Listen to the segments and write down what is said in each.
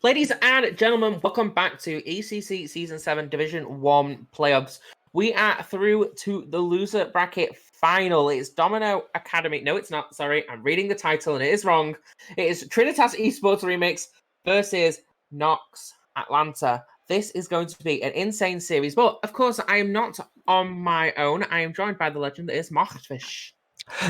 Ladies and gentlemen, welcome back to ECC Season 7 Division 1 playoffs. We are through to the loser bracket final. It's Domino Academy. No, it's not. Sorry, I'm reading the title and it is wrong. It is Trinitas eSports Remix versus NOX Atlanta. This is going to be an insane series. But, of course, I am not on my own. I am joined by the legend that is Markfish.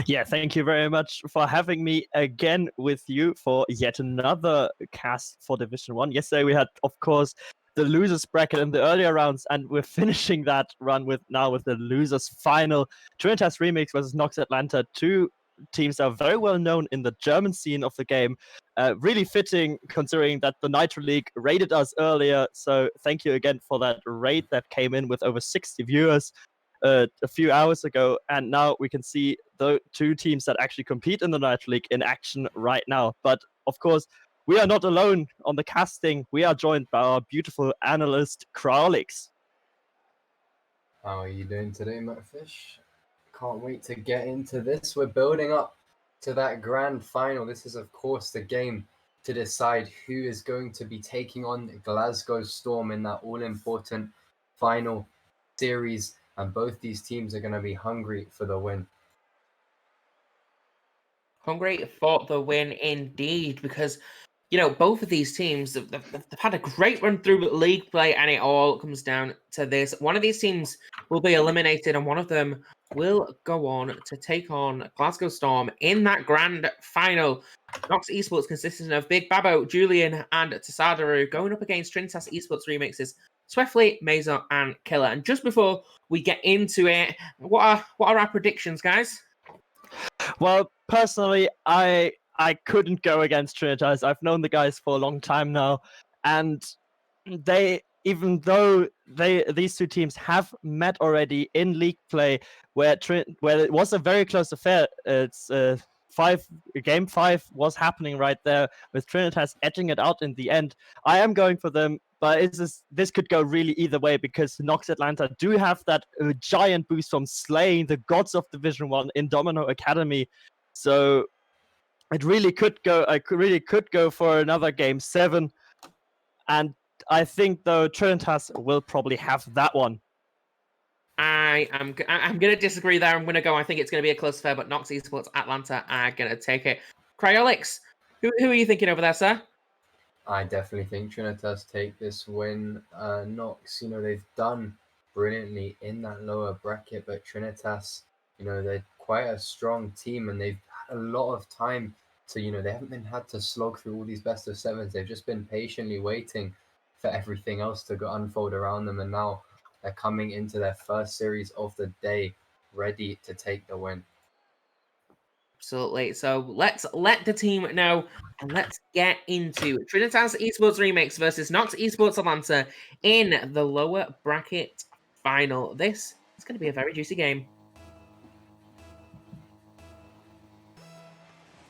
Yeah, thank you very much for having me again with you for yet another cast for Division 1. Yesterday we had, of course, the losers bracket in the earlier rounds, and we're finishing that run with the losers final. Trinitas Remix versus NOX Atlanta, two teams that are very well known in the German scene of the game. Really fitting considering that the Nitro League raided us earlier, so thank you again for that raid that came in with over 60 viewers. A few hours ago, and now we can see the two teams that actually compete in the Nitro League in action right now. But of course, we are not alone on the casting. We are joined by our beautiful analyst, Crowlix. How are you doing today, Mattfish? Can't wait to get into this. We're building up to that grand final. This is, of course, the game to decide who is going to be taking on Glasgow Storm in that all-important final series. And both these teams are going to be hungry for the win. Hungry for the win indeed, because, you know, both of these teams, they've had a great run through league play, and it all comes down to this. One of these teams will be eliminated, and one of them will go on to take on Glasgow Storm in that grand final. NOX Esports consisting of Big Babo, Julian, and Tasadaru going up against Trinitas Esports Remixes, Swiftly, Mazer, and Killer. And just before we get into it, what are our predictions, guys? Well, personally, I couldn't go against Trinitas. I've known the guys for a long time now, and even though these two teams have met already in league play, where it was a very close affair. It's Game 5 was happening right there with Trinitas edging it out in the end. I am going for them. But this could go really either way, because NOX Atlanta do have that giant boost from slaying the gods of Division 1 in Domino Academy. So it really could go. I really could go for another Game 7. And I think, though, Trinitas will probably have that one. I'm going to disagree there. I'm going to go, I think it's going to be a close affair, but NOX Esports Atlanta are going to take it. Cryolix, who are you thinking over there, sir? I definitely think Trinitas take this win. NOX, they've done brilliantly in that lower bracket, but Trinitas, they're quite a strong team, and they've had a lot of time to, they haven't had to slog through all these best of sevens. They've just been patiently waiting for everything else to unfold around them, and now they're coming into their first series of the day ready to take the win. Absolutely. So let's let the team know, and let's get into Trinitas Esports Remix versus NOX Esports Atlanta in the lower bracket final. This is going to be a very juicy game.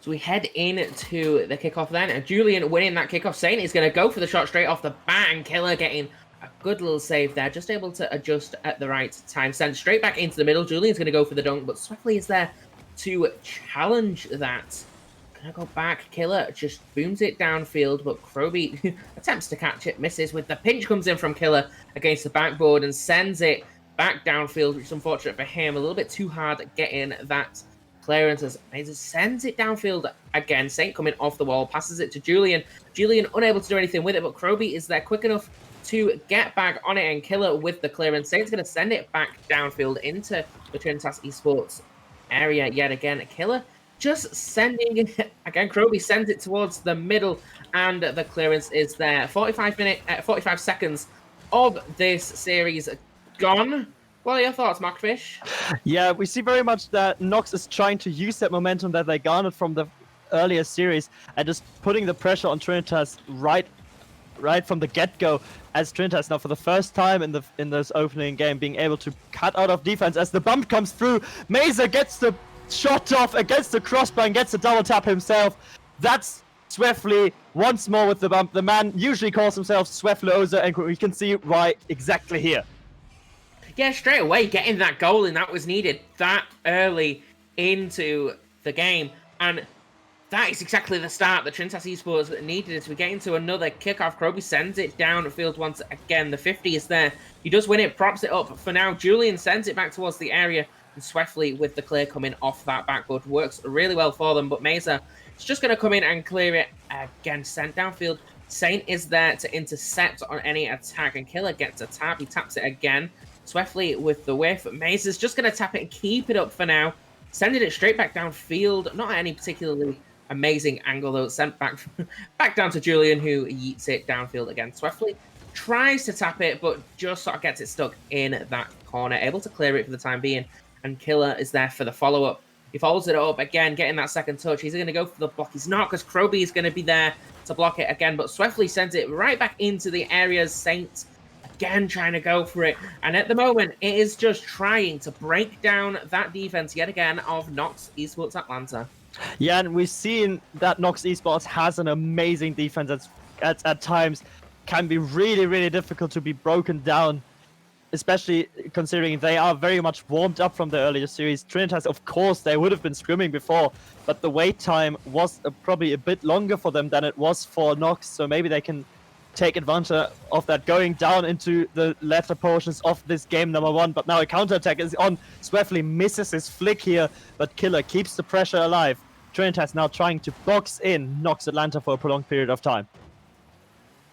So we head into the kickoff then, and Julian winning that kickoff, saying he's going to go for the shot straight off the bat, and Killer getting a good little save there, just able to adjust at the right time. Send straight back into the middle. Julian's going to go for the dunk, but Swiftly is there to challenge that. Gonna go back. Killer just booms it downfield, but Kroby attempts to catch it, misses with the pinch, comes in from Killer against the backboard and sends it back downfield, which is unfortunate for him. A little bit too hard at getting that clearance as he sends it downfield again. Saint coming off the wall, passes it to Julian. Julian unable to do anything with it, but Kroby is there quick enough to get back on it, and Killer with the clearance. Saint's going to send it back downfield into the Trinitas Esports area yet again. Killer just sending it again. Kroby sends it towards the middle, and the clearance is there. 45 seconds of this series gone. What are your thoughts, Markfish? Yeah, we see very much that NOX is trying to use that momentum that they garnered from the earlier series and just putting the pressure on Trinitas right from the get-go, as Trinitas now for the first time in this opening game being able to cut out of defense as the bump comes through. Mazer gets the shot off against the crossbar and gets the double tap himself. That's Swiftly once more with the bump. The man usually calls himself Swiftloza, and we can see why exactly here. Yeah, straight away getting that goal, and that was needed that early into the game. And That is exactly the start that Trinitas eSports needed as we get into another kickoff. Kroby sends it downfield once again. The 50 is there. He does win it, props it up for now. Julian sends it back towards the area, and Swiftly with the clear coming off that backboard works really well for them. But Mesa is just going to come in and clear it again. Sent downfield. Saint is there to intercept on any attack, and Killer gets a tap. He taps it again. Swiftly with the whiff. Mesa's just going to tap it and keep it up for now. Sending it straight back downfield. Not at any particularly amazing angle, though. It's sent back down to Julian, who yeets it downfield again. Swiftly tries to tap it, but just sort of gets it stuck in that corner. Able to clear it for the time being, and Killer is there for the follow-up. He follows it up again, getting that second touch. He's going to go for the block. He's not, because Kroby is going to be there to block it again, but Swiftly sends it right back into the area. Saint again trying to go for it, and at the moment, it is just trying to break down that defense yet again of NOX eSports Atlanta. Yeah, and we've seen that NOX eSports has an amazing defense at times can be really, really difficult to be broken down, especially considering they are very much warmed up from the earlier series. Trinitas, of course, they would have been scrimming before, but the wait time was probably a bit longer for them than it was for NOX, so maybe they can take advantage of that going down into the latter portions of this game number 1. But now a counterattack is on. Swiftly misses his flick here, but Killer keeps the pressure alive. Trinitas now trying to box in NOX Atlanta for a prolonged period of time.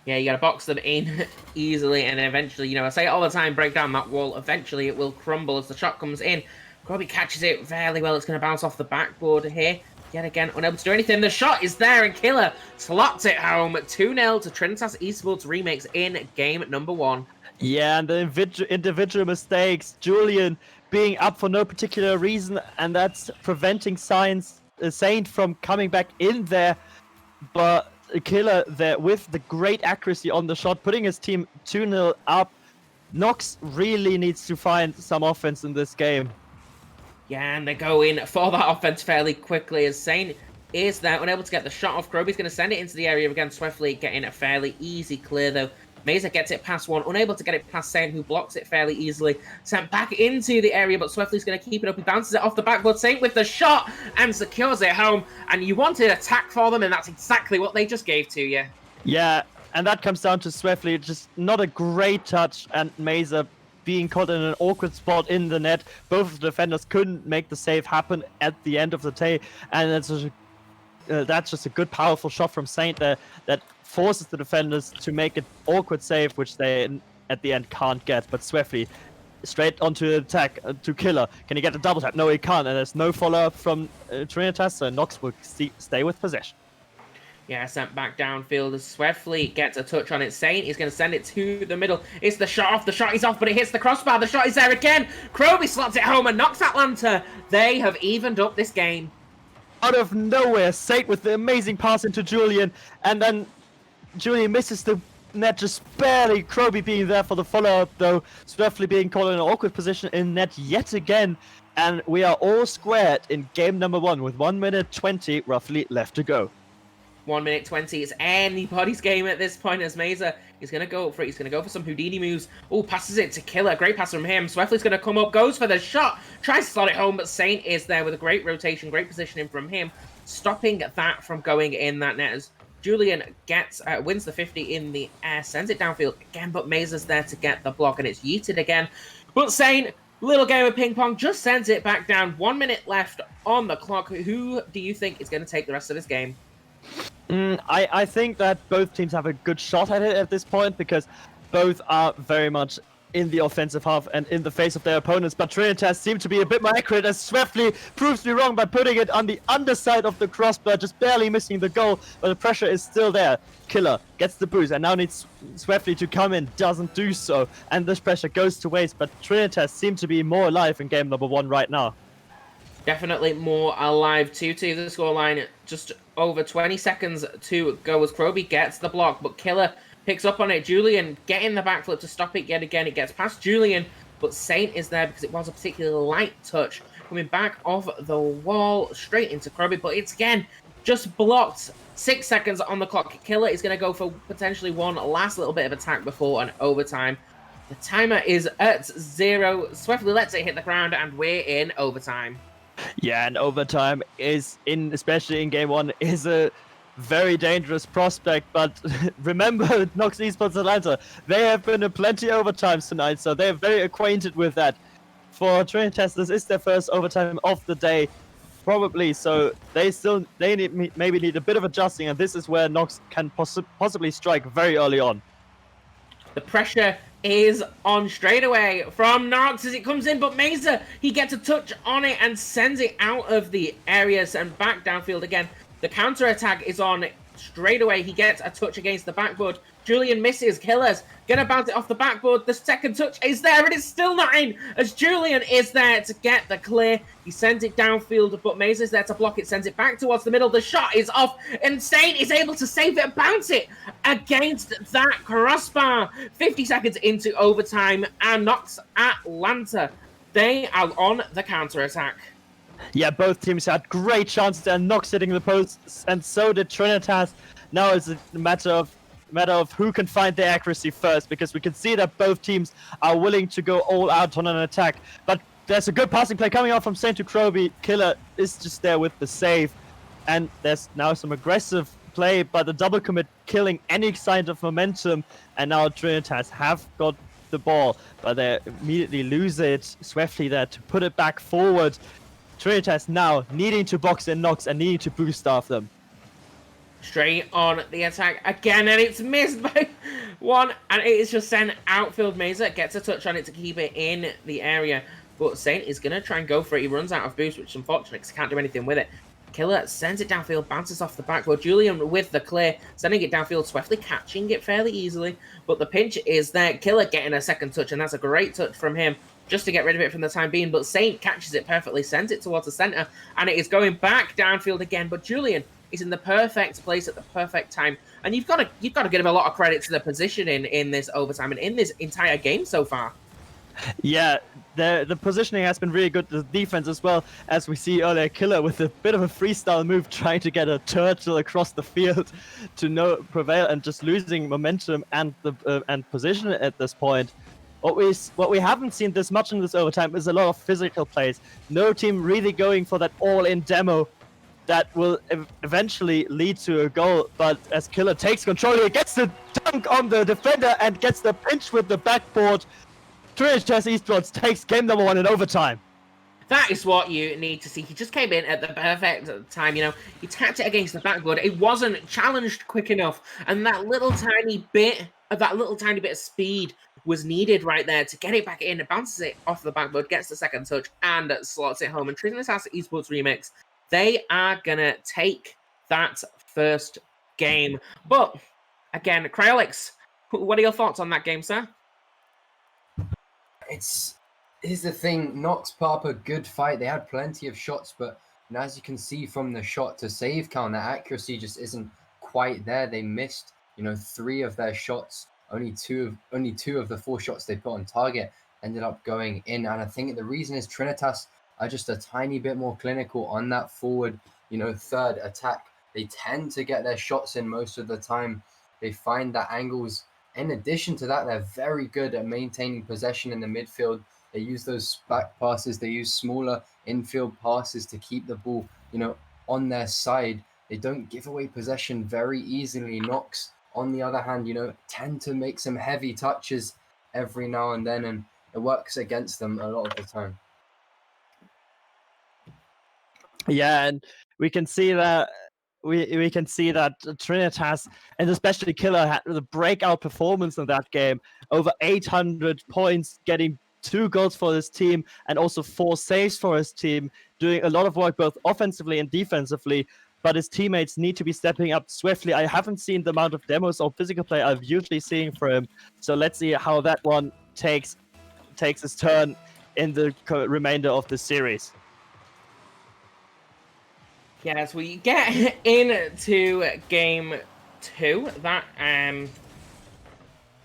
Yeah, you got to box them in easily, and eventually, you know, I say it all the time, break down that wall. Eventually, it will crumble as the shot comes in. Kroby catches it fairly well. It's going to bounce off the backboard here. Yet again, unable to do anything. The shot is there, and Killer slots it home. 2-0 to Trinitas eSports Remakes in game number 1. Yeah, and the individual mistakes. Julian being up for no particular reason, and that's preventing Saint from coming back in there. But Killer there with the great accuracy on the shot, putting his team 2-0 up. NOX really needs to find some offense in this game. Yeah, and they go in for that offense fairly quickly as Saint is there, unable to get the shot off. Kroby's going to send it into the area again. Swiftly getting a fairly easy clear, though. Mesa gets it past one, unable to get it past Saint, who blocks it fairly easily. Sent back into the area, but Swiftly's going to keep it up. He bounces it off the backboard. Saint with the shot and secures it home. And you wanted attack for them, and that's exactly what they just gave to you. Yeah, and that comes down to Swiftly. Just not a great touch, and Mesa being caught in an awkward spot in the net. Both of the defenders couldn't make the save happen at the end of the day, and that's just a good, powerful shot from Saint there that forces the defenders to make an awkward save, which they at the end can't get. But Swiftly straight onto the attack to Killer. Can he get the double tap? No, he can't, and there's no follow-up from Trinitas, so NOX will stay with possession. Yeah, sent back downfield as Swiftly gets a touch on it. Saint is going to send it to the middle. It's the shot off. The shot is off, but it hits the crossbar. The shot is there again. Kroby slots it home, and NOX Atlanta, they have evened up this game. Out of nowhere, Saint with the amazing pass into Julian, and then Julian misses the net just barely. Kroby being there for the follow-up, though. Swiftly being caught in an awkward position in net yet again. And we are all squared in game number 1 with 1 minute 20 roughly left to go. 1 minute 20 is anybody's game at this point as Mesa is going to go for it. He's going to go for some Houdini moves. Oh, passes it to Killer. Great pass from him. Swiftly's going to come up, goes for the shot, tries to slot it home, but Saint is there with a great rotation, great positioning from him, stopping that from going in that net as Julian wins the 50 in the air, sends it downfield again, but Mesa's there to get the block, and it's yeeted again. But Saint, little game of ping pong, just sends it back down. 1 minute left on the clock. Who do you think is going to take the rest of this game? I think that both teams have a good shot at it at this point, because both are very much in the offensive half and in the face of their opponents. But Trinitas seem to be a bit more accurate, as Swiftly proves me wrong by putting it on the underside of the crossbar, just barely missing the goal, but the pressure is still there. Killer gets the boost and now needs Swiftly to come in, doesn't do so, and this pressure goes to waste. But Trinitas seem to be more alive in game number 1 right now. Definitely more alive. 2-2 the scoreline. Just over 20 seconds to go as Kroby gets the block, but Killer picks up on it. Julian getting the backflip to stop it yet again. It gets past Julian, but Saint is there because it was a particularly light touch. Coming back off the wall straight into Kroby, but it's again just blocked. 6 seconds on the clock. Killer is going to go for potentially one last little bit of attack before an overtime. The timer is at 0. Swiftly lets it hit the ground, and we're in overtime. Yeah, and overtime especially in game 1, is a very dangerous prospect. But remember, NOX eSports Atlanta, they have been in plenty overtimes tonight, so they're very acquainted with that. For Trinitas, this is their first overtime of the day, probably. So they maybe need a bit of adjusting, and this is where NOX can possibly strike very early on. The pressure is on straight away from Nox as it comes in, but Mesa, he gets a touch on it and sends it out of the areas and back downfield again. The counter attack is on straight away. He gets a touch against the backboard. Julian misses. Killers gonna bounce it off the backboard. The second touch is there, and it's still not in as Julian is there to get the clear. He sends it downfield, but Mesa's there to block it. Sends it back towards the middle. The shot is off, and Saint is able to save it and bounce it against that crossbar. 50 seconds into overtime, and NOX Atlanta, they are on the counter attack. Yeah, both teams had great chances and NOX hitting the posts, and so did Trinitas. Now it's a matter of who can find the accuracy first, because we can see that both teams are willing to go all out on an attack. But there's a good passing play coming out from Saint to Kroby. Killer is just there with the save, and there's now some aggressive play, but the double commit killing any sign of momentum. And now Trinitas have got the ball, but they immediately lose it swiftly there to put it back forward. Trinitas now needing to box in NOX and needing to boost off them. Straight on the attack again, and it's missed by one, and it is just sent outfield. Mesa gets a touch on it to keep it in the area, but Saint is going to try and go for it. He runs out of boost, which is unfortunate because he can't do anything with it. Killer sends it downfield, bounces off the backboard. Julian with the clear, sending it downfield swiftly, catching it fairly easily, but the pinch is there. Killer getting a second touch, and that's a great touch from him just to get rid of it from the time being, but Saint catches it perfectly, sends it towards the center, and it is going back downfield again, but Julian is in the perfect place at the perfect time, and you've got to give him a lot of credit to the positioning in this overtime and in this entire game so far. Yeah, the positioning has been really good. The defense as well, as we see earlier, Killer with a bit of a freestyle move trying to get a turtle across the field to prevail, and just losing momentum and position at this point. What we haven't seen this much in this overtime is a lot of physical plays. No team really going for that all-in demo that will eventually lead to a goal. But as Killer takes control, he gets the dunk on the defender and gets the pinch with the backboard. Trinitas eSports takes game number 1 in overtime. That is what you need to see. He just came in at the perfect time, you know. He tapped it against the backboard. It wasn't challenged quick enough, and that little tiny bit of speed was needed right there to get it back in. It bounces it off the backboard, gets the second touch, and slots it home. And Trinitas eSports Remix, they are gonna take that first game. But again, Cryolix, what are your thoughts on that game, sir? Here's the thing, NOX put up a good fight. They had plenty of shots, but as you can see from the shot to save count, the accuracy just isn't quite there. They missed, 3 of their shots. Only two of the 4 shots they put on target ended up going in. And I think the reason is Trinitas are just a tiny bit more clinical on that forward, third attack. They tend to get their shots in most of the time. They find that angles. In addition to that, they're very good at maintaining possession in the midfield. They use those back passes. They use smaller infield passes to keep the ball, on their side. They don't give away possession very easily. NOX, on the other hand, tend to make some heavy touches every now and then, and it works against them a lot of the time. Yeah, and we can see that Trinitas, and especially Killer, had the breakout performance in that game. Over 800 points, getting 2 goals for his team, and also 4 saves for his team, doing a lot of work both offensively and defensively. But his teammates need to be stepping up swiftly. I haven't seen the amount of demos or physical play I've usually seen for him. So let's see how that one takes its turn in the remainder of the series. Yeah, as we get into game 2, that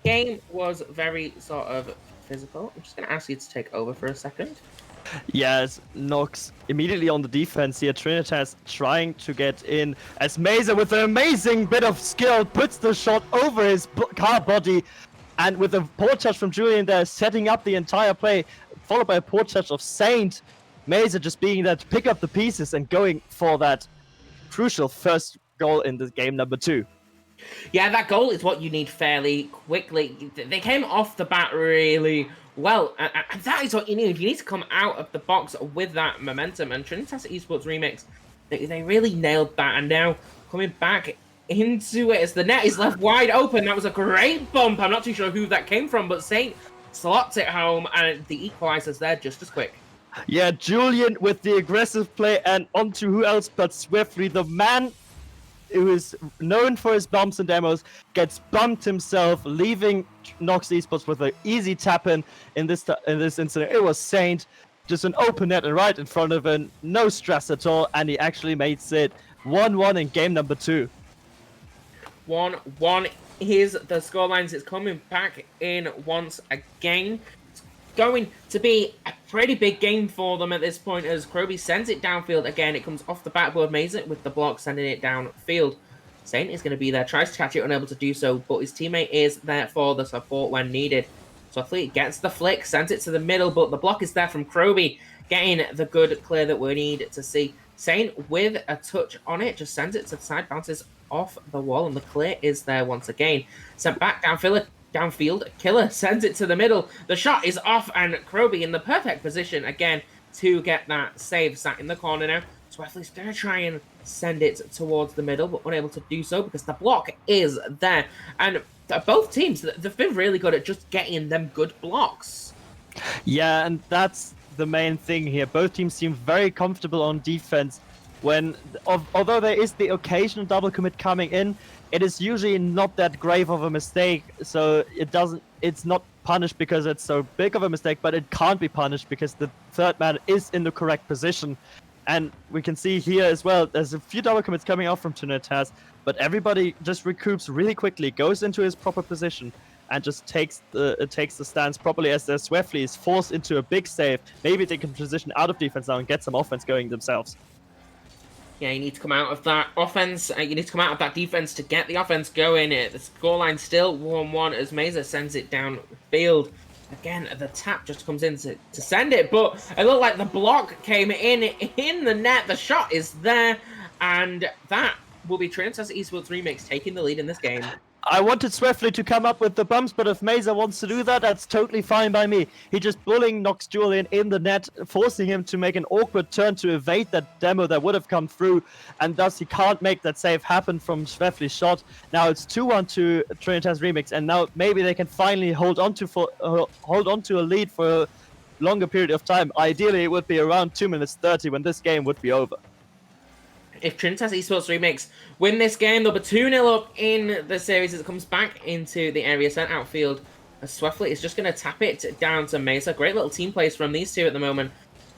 game was very sort of physical. I'm just going to ask you to take over for a second. Yes, NOX immediately on the defense here. Trinitas trying to get in as Mesa, with an amazing bit of skill, puts the shot over his car body, and with a poor touch from Julian there, setting up the entire play, followed by a poor touch of Saint. Mesa just being there to pick up the pieces and going for that crucial first goal in the game number 2. Yeah, that goal is what you need fairly quickly. They came off the bat really well, and that is what you need. You need to come out of the box with that momentum, and Trinitas eSports Remix, they really nailed that, and now coming back into it as the net is left wide open. That was a great bump. I'm not too sure who that came from, but Saint slots it home, and the equalizer's there just as quick. Yeah, Julian with the aggressive play, and onto who else but Swiftly, the man who is known for his bumps and demos, gets bumped himself, leaving NOX eSports with an easy tap-in in this incident. It was Saint, just an open net and right in front of him, no stress at all, and he actually makes it 1-1 in game number 2. 1-1 is the scorelines. It's coming back in once again. It's going to be a pretty big game for them at this point as Kroby sends it downfield again. It comes off the backboard, Mesa with the block, sending it downfield. Saint is going to be there, tries to catch it, unable to do so, but his teammate is there for the support when needed. So Athlete gets the flick, sends it to the middle, but the block is there from Kroby, getting the good clear that we need to see. Saint with a touch on it, just sends it to the side, bounces off the wall, and the clear is there once again. Sent back downfield, Killer sends it to the middle. The shot is off, and Kroby in the perfect position again to get that save. Sat in the corner now. Swiftly's going to try and send it towards the middle, but unable to do so because the block is there. And both teams, they've been really good at just getting them good blocks. Yeah, and that's the main thing here. Both teams seem very comfortable on defense. Although there is the occasional double commit coming in, it is usually not that grave of a mistake, so it's not punished because it's so big of a mistake, but it can't be punished because the third man is in the correct position. And we can see here as well, there's a few double commits coming out from Trinitas, but everybody just recoups really quickly, goes into his proper position, and just takes the stance properly as their Swiftly is forced into a big save. Maybe they can transition out of defense now and get some offense going themselves. Yeah, you need to come out of that offense. You need to come out of that defense to get the offense going. The scoreline still 1-1 as Mesa sends it downfield. Again, the tap just comes in to send it, but it looked like the block came in the net. The shot is there, and that will be Trinitas eSports Remix taking the lead in this game. I wanted Swiftly to come up with the bumps, but if Mesa wants to do that, that's totally fine by me. He just bullying NOX Julian in the net, forcing him to make an awkward turn to evade that demo that would have come through, and thus he can't make that save happen from Swiftly's shot. Now it's 2-1 to Trinitas Remix, and now maybe they can finally hold on to a lead for a longer period of time. Ideally, it would be around 2 minutes 30 when this game would be over. If Trinitas eSports Remix win this game, they'll be 2-0 up in the series as it comes back into the area sent outfield. Swiftly is just going to tap it down to Mesa. Great little team plays from these two at the moment.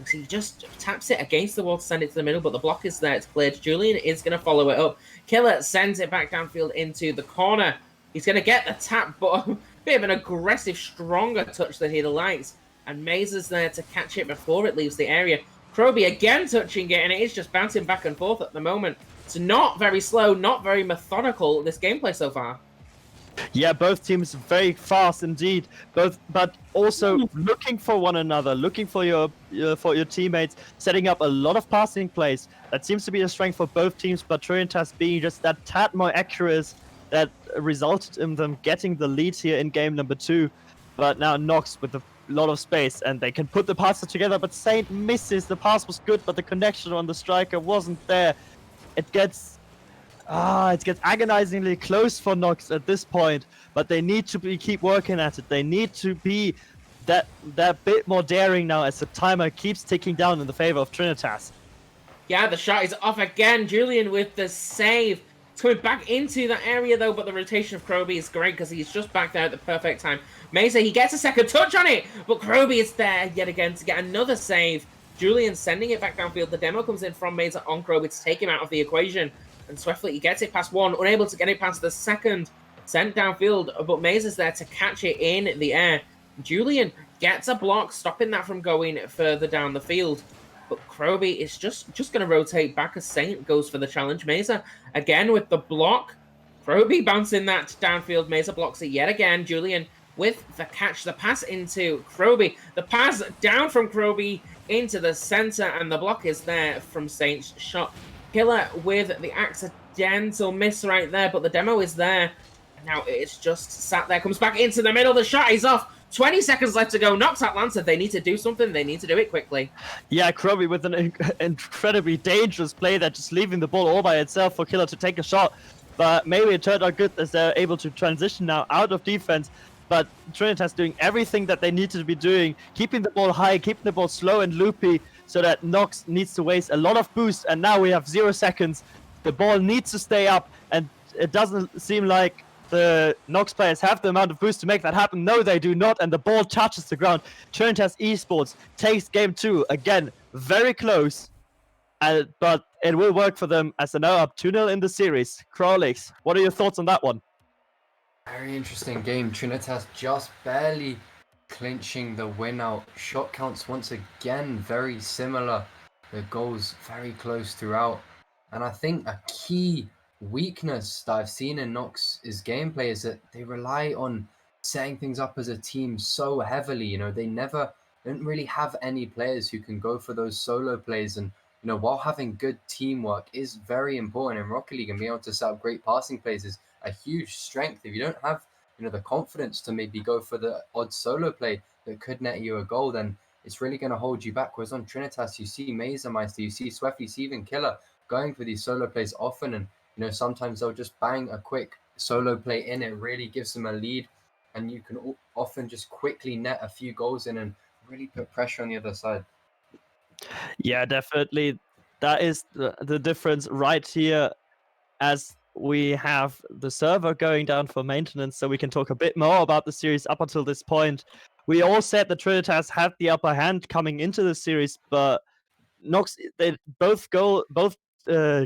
So he just taps it against the wall to send it to the middle, but the block is there. It's cleared. Julian is going to follow it up. Killer sends it back downfield into the corner. He's going to get the tap, but a bit of an aggressive, stronger touch than he likes. And Mesa's there to catch it before it leaves the area. Kroby again touching it, and it is just bouncing back and forth at the moment. It's not very slow, not very methodical, this gameplay so far. Yeah, both teams very fast indeed. But also looking for one another, looking for your teammates, setting up a lot of passing plays. That seems to be a strength for both teams, but Trinitas being just that tad more accurate that resulted in them getting the lead here in game number 2. But now NOX with a lot of space, and they can put the passes together, but Saint misses. The pass was good, but the connection on the striker wasn't there. It gets agonizingly close for NOX at this point, but they need to keep working at it. They need to be that bit more daring now as the timer keeps ticking down in the favor of Trinitas. Yeah, the shot is off again. Julian with the save. It's coming back into that area though, but the rotation of Kroby is great because he's just back there at the perfect time. Mesa, he gets a second touch on it, but Kroby is there yet again to get another save. Julian sending it back downfield. The demo comes in from Mesa on Kroby to take him out of the equation. And Swiftly, he gets it past one, unable to get it past the second. Sent downfield, but Mesa's there to catch it in the air. Julian gets a block, stopping that from going further down the field. But Kroby is just going to rotate back as Saint goes for the challenge. Mesa, again with the block. Kroby bouncing that downfield. Mesa blocks it yet again. Julian with the catch, the pass into Kroby. The pass down from Kroby into the center, and the block is there from Saint's shot. Killer with the accidental miss right there, but the demo is there. Now it's just sat there, comes back into the middle, the shot is off. 20 seconds left to go. NOX Atlanta, they need to do something. They need to do it quickly. Yeah, Kroby with an incredibly dangerous play there, just leaving the ball all by itself for Killer to take a shot. But maybe it turned out good as they're able to transition now out of defense. But Trinitas doing everything that they need to be doing, keeping the ball high, keeping the ball slow and loopy, so that NOX needs to waste a lot of boost. And now we have 0 seconds. The ball needs to stay up, and it doesn't seem like the NOX players have the amount of boost to make that happen. No, they do not, and the ball touches the ground. Trinitas eSports takes game 2. Again, very close, but it will work for them as they're now up 2-0 in the series. Crawlix, what are your thoughts on that one? Very interesting game. Trinitas just barely clinching the win out. Shot counts once again very similar. The goals very close throughout. And I think a key weakness that I've seen in NOX's gameplay is that they rely on setting things up as a team so heavily. You know, they don't really have any players who can go for those solo plays. And, you know, while having good teamwork is very important in Rocket League, and being able to set up great passing plays is a huge strength. If you don't have, you know, the confidence to maybe go for the odd solo play that could net you a goal, then it's really going to hold you back. Whereas on Trinitas, you see Mazermeister, you see Sweffy, you see even Killer going for these solo plays often, and you know, sometimes they'll just bang a quick solo play in. It really gives them a lead, and you can often just quickly net a few goals in and really put pressure on the other side. Yeah, definitely. That is the difference right here, as we have the server going down for maintenance, so we can talk a bit more about the series up until this point. We all said that Trinitas had the upper hand coming into the series, but NOX, both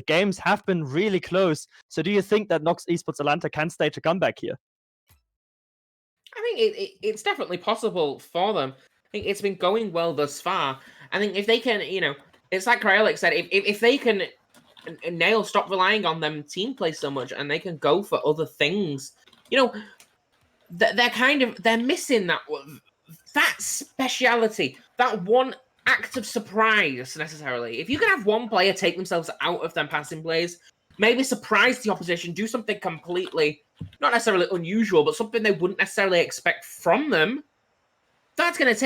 games have been really close. So do you think that NOX eSports Atlanta can stage a comeback here? I think it's definitely possible for them. I think it's been going well thus far. I think if they can, you know, it's like Cryolic said, if they can stop relying on them team play so much, and they can go for other things, you know, they're missing that speciality, that one act of surprise necessarily. If you can have one player take themselves out of them passing plays, maybe surprise the opposition, do something completely not necessarily unusual, but something they wouldn't necessarily expect from them, that's going to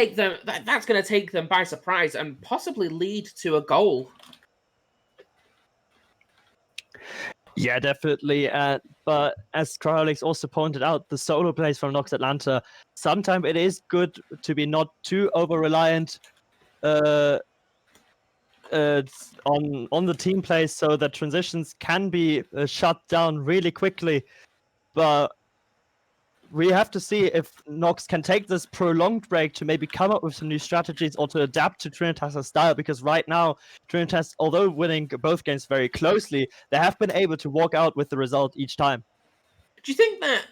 take them by surprise and possibly lead to a goal. Yeah, definitely. But as Cryolix also pointed out, the solo plays from NOX Atlanta, sometimes it is good to be not too over-reliant on the team plays, so that transitions can be shut down really quickly. But we have to see if NOX can take this prolonged break to maybe come up with some new strategies or to adapt to Trinitas' style, because right now Trinitas, although winning both games very closely, they have been able to walk out with the result each time. Do you think that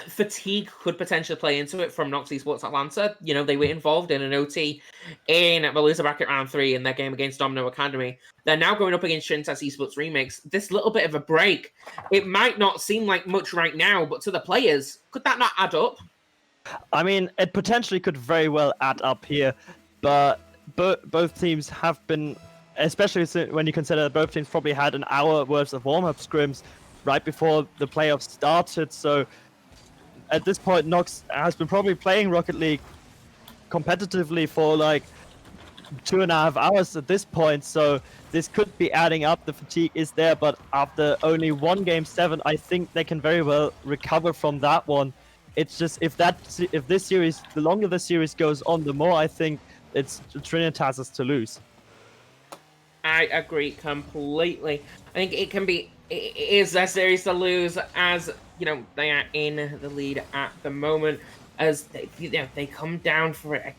fatigue could potentially play into it from NOX eSports Atlanta? You know, they were involved in an OT in the loser bracket round 3 in their game against Domino Academy. They're now going up against Trinitas eSports Remix. This little bit of a break, it might not seem like much right now, but to the players, could that not add up? I mean, it potentially could very well add up here, but both teams have been, especially when you consider that both teams probably had an hour worth of warm-up scrims right before the playoffs started, so at this point, NOX has been probably playing Rocket League competitively for like 2.5 hours at this point, so this could be adding up. The fatigue is there, but after only one game 7, I think they can very well recover from that one. It's just if this series, the longer the series goes on, the more I think it's Trinitas' to lose. I agree completely. I think it is their series to lose, as you know, they are in the lead at the moment, as they come down for it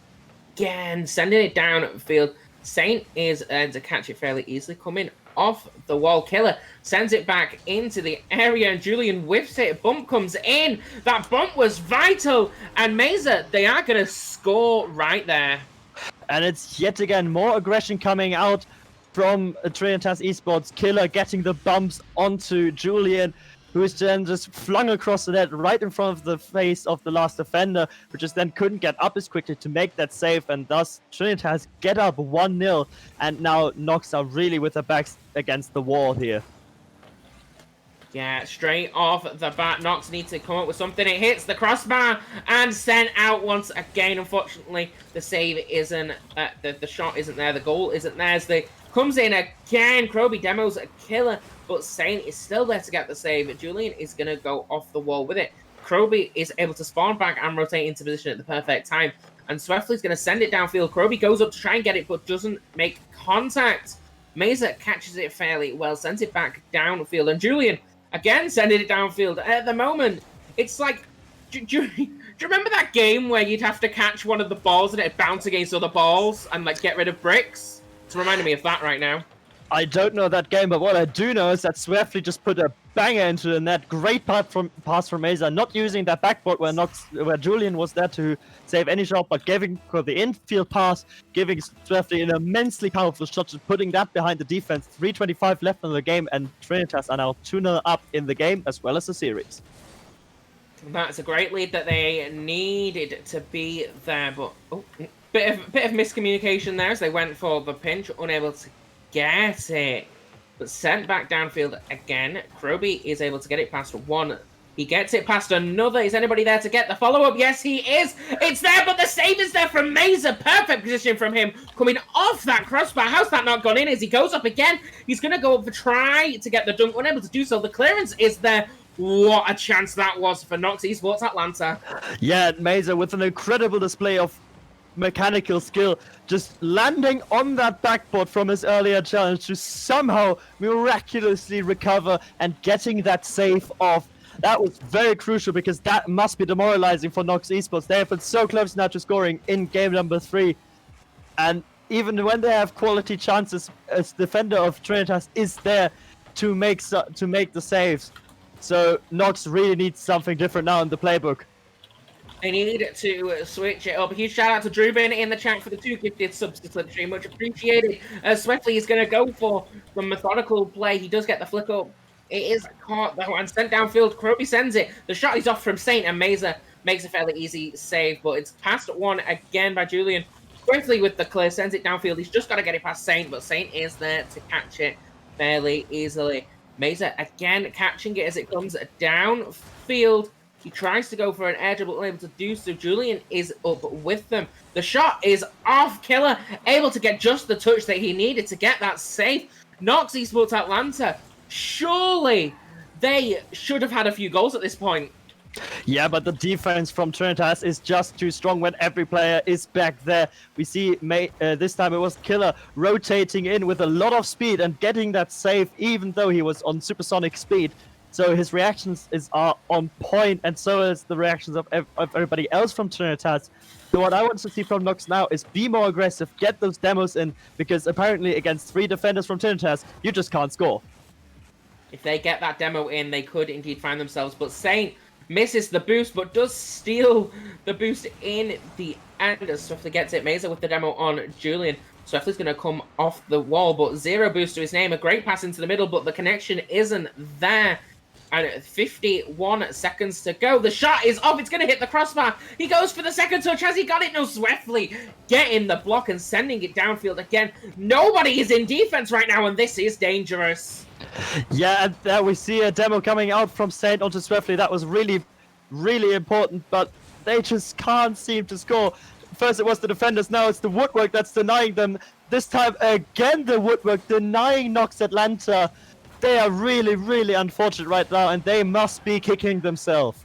again, sending it downfield. Saint is to catch it fairly easily, coming off the wall. Killer sends it back into the area, and Julian whiffs it. Bump comes in. That bump was vital, and Mesa, they are going to score right there. And it's yet again more aggression coming out from Trinitas eSports. Killer getting the bumps onto Julian. who is then just flung across the net right in front of the face of the last defender, who just then couldn't get up as quickly to make that save, and thus Trinitas get up 1-0, and now Nox are really with their backs against the wall here. Yeah, straight off the bat, Nox needs to come up with something. It hits the crossbar and sent out once again. Unfortunately, the save isn't, the shot isn't there, the goal isn't there. As they comes in again, Kroby demos a killer, but Saint is still there to get the save. Julian is going to go off the wall with it. Kroby is able to spawn back and rotate into position at the perfect time. And Swiftly's going to send it downfield. Kroby goes up to try and get it, but doesn't make contact. Mesa catches it fairly well, sends it back downfield. And Julian, again, sending it downfield. At the moment, it's like... Do you remember that game where you'd have to catch one of the balls and it'd bounce against other balls and, like, get rid of bricks? It's reminding me of that right now. I don't know that game, but what I do know is that Swiftly just put a banger into the net. Great pass from Mesa, not using that backboard where Julian was there to save any shot, but giving for the infield pass, giving Swiftly an immensely powerful shot, just putting that behind the defense. 3:25 left in the game, and Trinitas are now 2-0 up in the game as well as the series. That's a great lead that they needed to be there, but bit of miscommunication there as they went for the pinch, unable to get it, but sent back downfield again. Kroby is able to get it past one. He gets it past another. Is anybody there to get the follow-up? Yes, he is. It's there, but the save is there from Mesa. Perfect position from him coming off that crossbar. How's that not gone in? As he goes up again, he's going to go up for try to get the dunk. Unable to do so. The clearance is there. What a chance that was for NOX eSports Atlanta. Yeah, Mesa with an incredible display of mechanical skill, just landing on that backboard from his earlier challenge to somehow miraculously recover and getting that save off. That was very crucial because that must be demoralizing for NOX eSports. They have been so close now to scoring in game number 3, and even when they have quality chances, as defender of Trinitas is there to make the saves. So NOX really needs something different now in the playbook. They need to switch it up. A huge shout out to Drubin in the chat for the 2 gifted subs to Slip Stream. Much appreciated. Swiftly is going to go for the methodical play. He does get the flick up. It is caught though and sent downfield. Kroby sends it. The shot is off from Saint, and Mesa makes a fairly easy save, but it's past one again by Julian. Swiftly with the clear, sends it downfield. He's just got to get it past Saint, but Saint is there to catch it fairly easily. Mesa again catching it as it comes downfield. He tries to go for an air dribble, unable to do so. Julian is up with them. The shot is off. Killer able to get just the touch that he needed to get that save. NOX eSports Atlanta, surely they should have had a few goals at this point. Yeah, but the defense from Trinitas is just too strong when every player is back there. We see this time it was Killer rotating in with a lot of speed and getting that save, even though he was on supersonic speed. So his reactions are on point, and so is the reactions of everybody else from Trinitas. So what I want to see from NOX now is be more aggressive, get those demos in, because apparently against 3 defenders from Trinitas, you just can't score. If they get that demo in, they could indeed find themselves. But Saint misses the boost, but does steal the boost in the end as Swiftly gets it. Mesa with the demo on Julian. Swiftly's going to come off the wall, but 0 boost to his name. A great pass into the middle, but the connection isn't there. And 51 seconds to go. The shot is off. It's going to hit the crossbar. He goes for the second touch. Has he got it? No, Swiftly getting the block and sending it downfield again. Nobody is in defense right now, and this is dangerous. Yeah, and there we see a demo coming out from Saint onto Swiftly. That was really, really important, but they just can't seem to score. First it was the defenders, now it's the woodwork that's denying them. This time again the woodwork denying NOX Atlanta. They are really, really unfortunate right now, and they must be kicking themselves.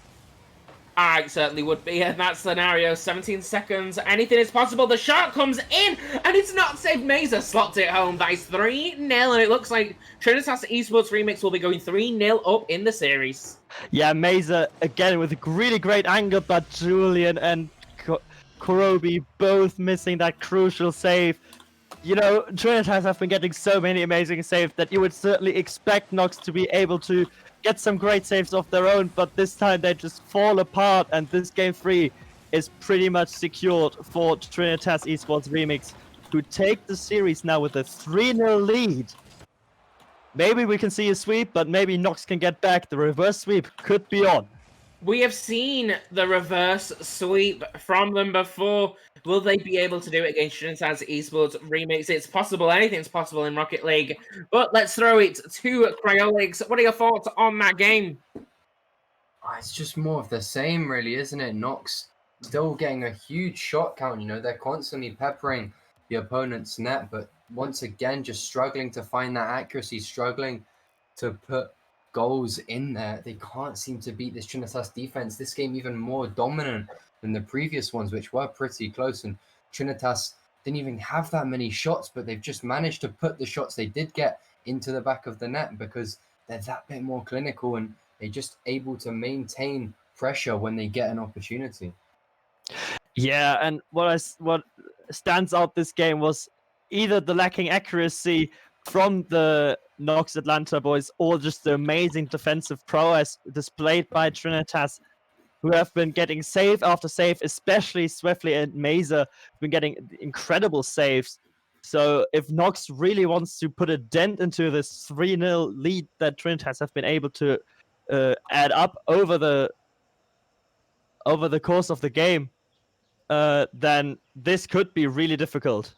I certainly would be in that scenario. 17 seconds, anything is possible. The shot comes in, and it's not saved. Mesa slots it home. That is 3-0, and it looks like Trinitas eSports Remix will be going 3-0 up in the series. Yeah, Mesa again with a really great angle, but Julian and Kroby both missing that crucial save. You know, Trinitas have been getting so many amazing saves that you would certainly expect NOX to be able to get some great saves of their own, but this time they just fall apart, and this game 3 is pretty much secured for Trinitas eSports Remix, who take the series now with a 3-0 lead. maybe we can see a sweep, but maybe Nox can get back. The reverse sweep could be on. We have seen the reverse sweep from them before. Will they be able to do it against Trinitas eSports Remix? It's possible. Anything's possible in Rocket League. But let's throw it to Cryolix. What are your thoughts on that game? It's just more of the same, really, isn't it? Nox still getting a huge shot count. You know, they're constantly peppering the opponent's net, but once again, just struggling to find that accuracy, struggling to put goals in there. They can't seem to beat this Trinitas defense. This game even more dominant than the previous ones, which were pretty close. And Trinitas didn't even have that many shots, but they've just managed to put the shots they did get into the back of the net because they're that bit more clinical and they're just able to maintain pressure when they get an opportunity. Yeah, and what stands out this game was either the lacking accuracy from the Nox Atlanta boys or just the amazing defensive prowess displayed by Trinitas, who have been getting save after save, especially Swiftly and Mesa have been getting incredible saves. So if Nox really wants to put a dent into this 3-0 lead that Trinitas have been able to add up over the course of the game, then this could be really difficult.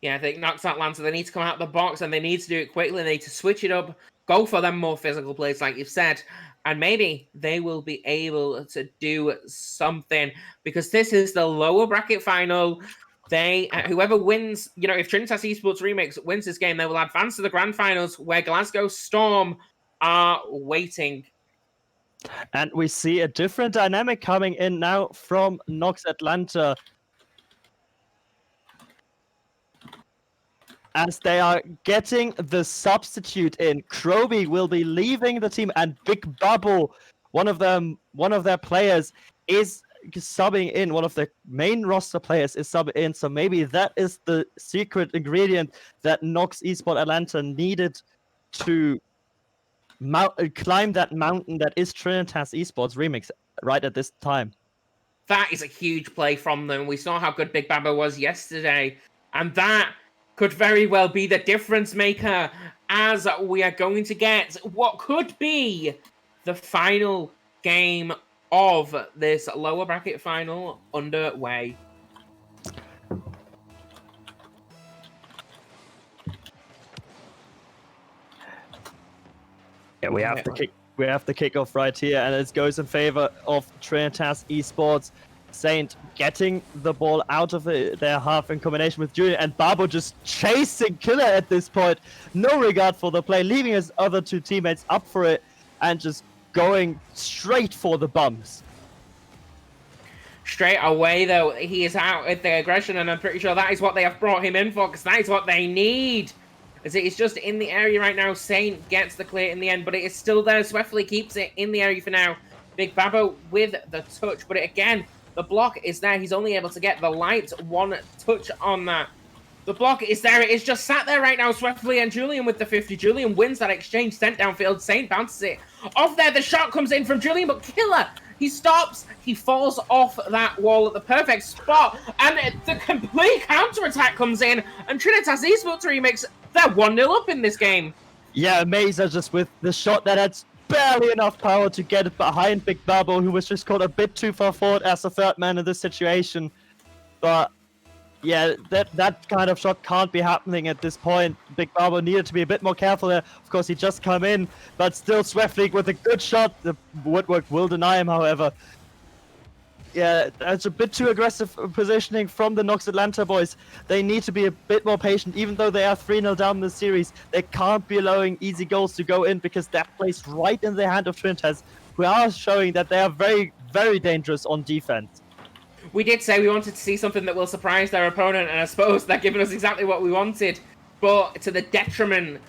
Yeah, I think Nox Atlanta, they need to come out of the box and they need to do it quickly. They need to switch it up, go for them more physical plays, like you've said, and maybe they will be able to do something because this is the lower bracket final. Whoever wins, you know, if Trinitas eSports Remix wins this game, they will advance to the grand finals where Glasgow Storm are waiting. And we see a different dynamic coming in now from Nox Atlanta, as they are getting the substitute in. Kroby will be leaving the team, and Big Bubble, one of their players, is subbing in. One of the main roster players is subbing in. So maybe that is the secret ingredient that Nox Esports Atlanta needed to climb that mountain that is Trinitas Esports Remix right at this time. That is a huge play from them. We saw how good Big Baba was yesterday, and that could very well be the difference maker as we are going to get what could be the final game of this lower bracket final underway. Yeah, we have the kickoff right here, and it goes in favor of Trinitas Esports. Saint getting the ball out of their half in combination with Julian, and Babo just chasing Killer at this point. No regard for the play, leaving his other two teammates up for it and just going straight for the bumps. Straight away, though, he is out with the aggression, and I'm pretty sure that is what they have brought him in for, because that is what they need. As it is just in the area right now. Saint gets the clear in the end, but it is still there. Swiftly keeps it in the area for now. Big Babo with the touch, but again, the block is there. He's only able to get the light one touch on that. The block is there. It is just sat there right now. Swiftly and Julian with the 50. Julian wins that exchange, sent downfield. Saint bounces it off there. The shot comes in from Julian, but Killer, he stops. He falls off that wall at the perfect spot, and the complete counter-attack comes in, and Trinitas Esports Remix, they're 1-0 up in this game. Yeah, Mesa just with the shot that had barely enough power to get it behind Big Babo, who was just caught a bit too far forward as a third man in this situation. But yeah, that kind of shot can't be happening at this point. Big Babo needed to be a bit more careful there. Of course, he just come in, but still Swiftleague with a good shot. The woodwork will deny him, however. Yeah, that's a bit too aggressive positioning from the Nox Atlanta boys. They need to be a bit more patient. Even though they are 3-0 down in the series, they can't be allowing easy goals to go in, because that plays right in the hand of Trinitas, who are showing that they are very, very dangerous on defense. We did say we wanted to see something that will surprise their opponent, and I suppose they're giving us exactly what we wanted, but to the detriment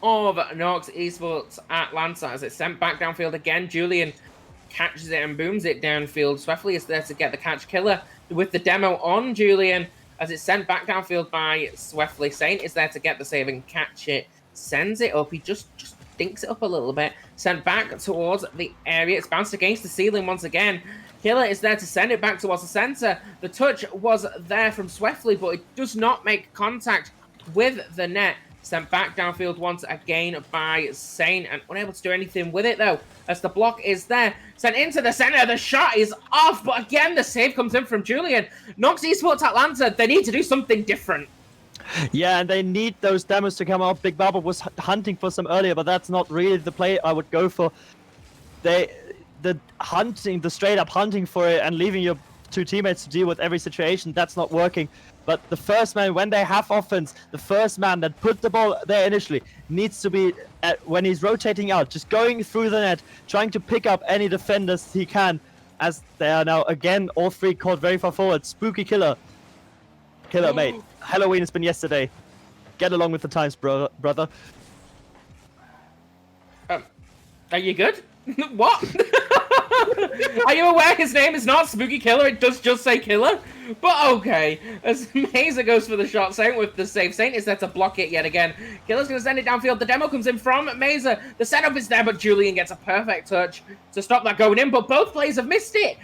of NOX Esports Atlanta, as it's sent back downfield again. Julian catches it and booms it downfield. Swiftly is there to get the catch. Killer with the demo on Julian, as it's sent back downfield by Swiftly. Saint is there to get the save and catch it. Sends it up. He just dinks it up a little bit. Sent back towards the area. It's bounced against the ceiling once again. Killer is there to send it back towards the center. The touch was there from Swiftly, but it does not make contact with the net. Sent back downfield once again by Saint, and unable to do anything with it, though, as the block is there. Sent into the center, the shot is off, but again, the save comes in from Julian. NOX eSports Atlanta, they need to do something different. Yeah, and they need those demos to come out. Big Baba was hunting for some earlier, but that's not really the play I would go for. The straight up hunting for it and leaving your two teammates to deal with every situation, that's not working. But the first man, when they have offense, the first man that put the ball there initially needs to be, when he's rotating out, just going through the net, trying to pick up any defenders he can, as they are now, again, all three caught very far forward. Spooky Killer. Killer, mate. Halloween has been yesterday. Get along with the times, brother. Are you good? What? Are you aware his name is not Spooky Killer? It does just say Killer. But okay, as Mesa goes for the shot, Saint with the save. Saint is there to block it yet again. Killer's going to send it downfield. The demo comes in from Mesa. The setup is there, but Julian gets a perfect touch to stop that going in. But both players have missed it.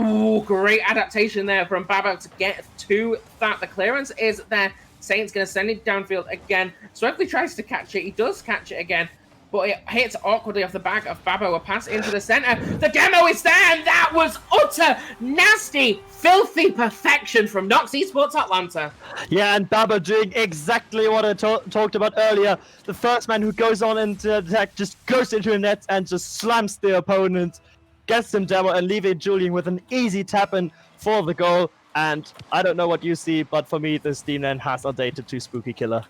Ooh, great adaptation there from Babo to get to that. The clearance is there. Saint's going to send it downfield again. Swiftly tries to catch it. He does catch it again, but it hits awkwardly off the back of Babo. A pass into the center. The demo is there, and that was utter, nasty, filthy perfection from NOX eSports Atlanta. Yeah, and Babo doing exactly what I talked about earlier. The first man who goes on into attack just goes into a net and just slams the opponent, gets him demo, and leaving Julian with an easy tap-in for the goal. And I don't know what you see, but for me, this Steam then has updated to Spooky Killer.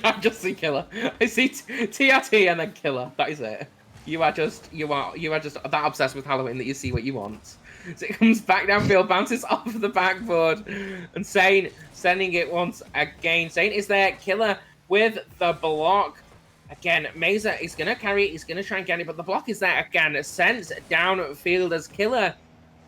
I just see Killer. I see TRT and then Killer. That is it. You are just that obsessed with Halloween that you see what you want. So it comes back downfield, bounces off the backboard, and Saint sending it once again. Saint is there. Killer with the block. Again, Mesa is going to carry it. He's going to try and get it, but the block is there again. Sent downfield as Killer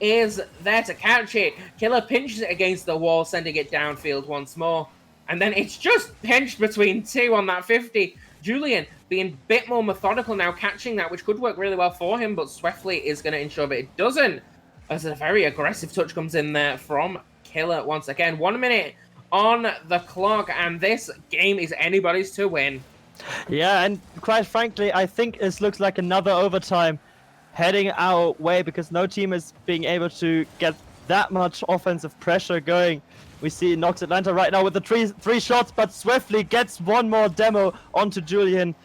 is there to catch it. Killer pinches it against the wall, sending it downfield once more. And then it's just pinched between two on that 50. Julian being a bit more methodical now, catching that, which could work really well for him, but Swiftly is going to ensure that it doesn't. As a very aggressive touch comes in there from Killer once again. 1 minute on the clock, and this game is anybody's to win. Yeah, and quite frankly, I think this looks like another overtime heading our way because no team is being able to get that much offensive pressure going. We see NOX Atlanta right now with the three shots, but Swiftly gets one more demo onto Julian.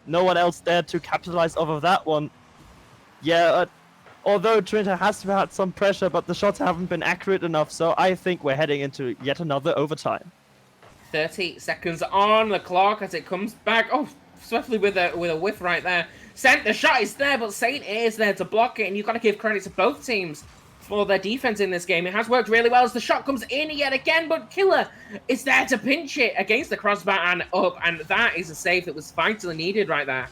No one else there to capitalize off of that one. Yeah, although Trinitas has had some pressure, but the shots haven't been accurate enough, so I think we're heading into yet another overtime. 30 seconds on the clock as it comes back. Oh, Swiftly with a whiff right there. Sent, the shot is there, but Saint is there to block it, and you've got to give credit to both teams for their defense in this game. It has worked really well as the shot comes in yet again, but Killer is there to pinch it against the crossbar and up, and that is a save that was vitally needed right there.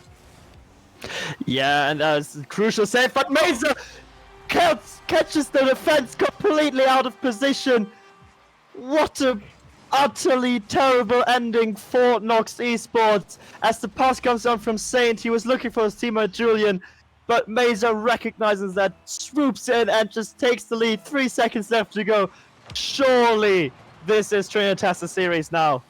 Yeah, and that's a crucial save, but Mesa catches the defense completely out of position. What a utterly terrible ending for NOX eSports. As the pass comes down from Saint, he was looking for his teammate Julian, but Mesa recognizes that, swoops in, and just takes the lead. 3 seconds left to go. Surely this is Trinitas' series now.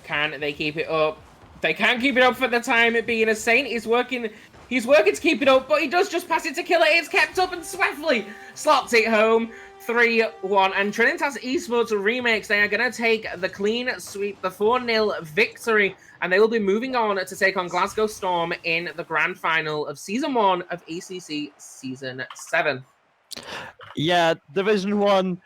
Can they keep it up? They can keep it up for the time being, as Saint is working. He's working to keep it up, but he does just pass it to Killer. It's kept up and Swiftly slots it home. 3-1, and Trinitas eSports remakes, they are going to take the clean sweep, the 4-0 victory, and they will be moving on to take on Glasgow Storm in the grand final of Season 1 of ECC Season 7. Yeah, Division 1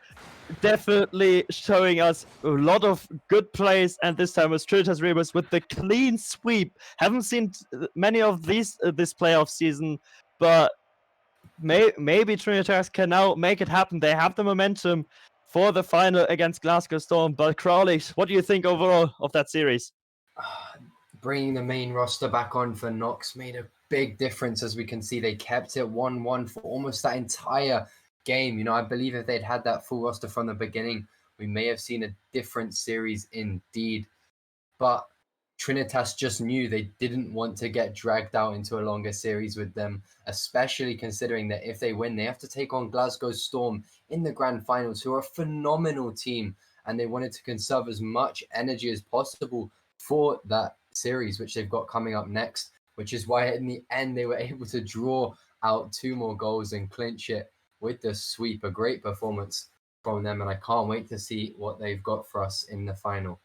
definitely showing us a lot of good plays, and this time was Trinitas Rebus with the clean sweep. Haven't seen many of these this playoff season, but maybe Trinitas can now make it happen. They have the momentum for the final against Glasgow Storm. But Crowley, what do you think overall of that series? Bringing the main roster back on for NOX made a big difference. As we can see, they kept it 1-1 for almost that entire game. You know, I believe if they'd had that full roster from the beginning, we may have seen a different series indeed. But Trinitas just knew they didn't want to get dragged out into a longer series with them, especially considering that if they win, they have to take on Glasgow Storm in the grand finals, who are a phenomenal team. and they wanted to conserve as much energy as possible for that series, which they've got coming up next, which is why in the end they were able to draw out 2 more goals and clinch it with the sweep. A great performance from them, and I can't wait to see what they've got for us in the final.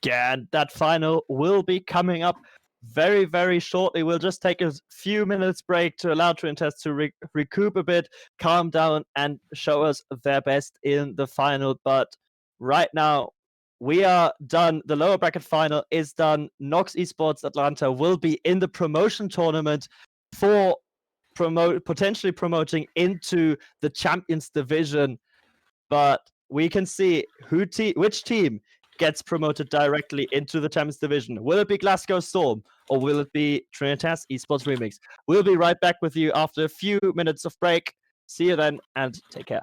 Yeah, and that final will be coming up very, very shortly. We'll just take a few minutes break to allow Trinitas to recoup a bit, calm down, and show us their best in the final. But right now, we are done. The lower bracket final is done. NOX eSports Atlanta will be in the promotion tournament for potentially promoting into the Champions Division. But we can see which team gets promoted directly into the Champions Division. Will it be Glasgow Storm or will it be Trinitas Esports Remix? We'll be right back with you after a few minutes of break. See you then and take care.